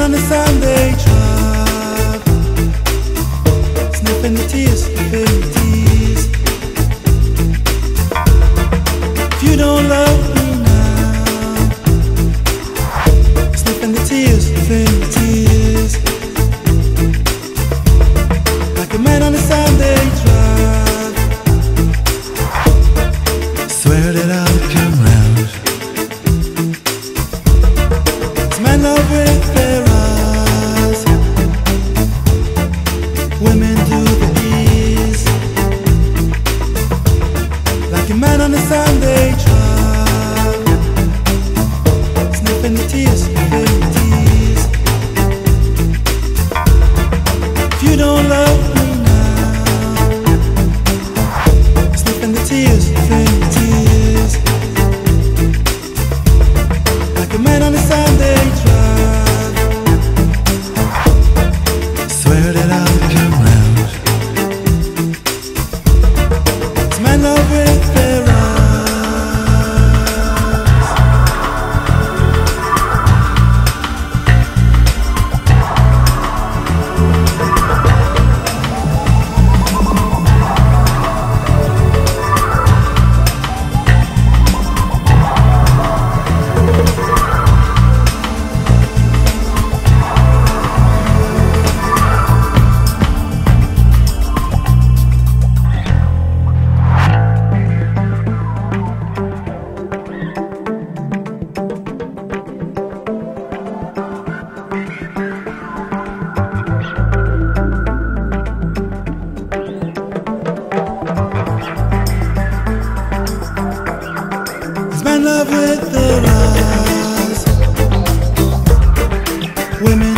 men on the Sunday drive, sniffing the tears, sniffing the tears. If you don't love me now, sniffing the tears, sniffing the tears. Like a man on a Sunday drive, swear that I'll come round. It's men love with their eyes, women do the ease. Like a man on a Sunday drive, sniffing the tears, sniffing the tears. If you don't love me now, sniffing the tears, sniffing the tears. Like a man on a Sunday drive, swear that I'll come round. It's my love with their eyes. Men love with their eyes, women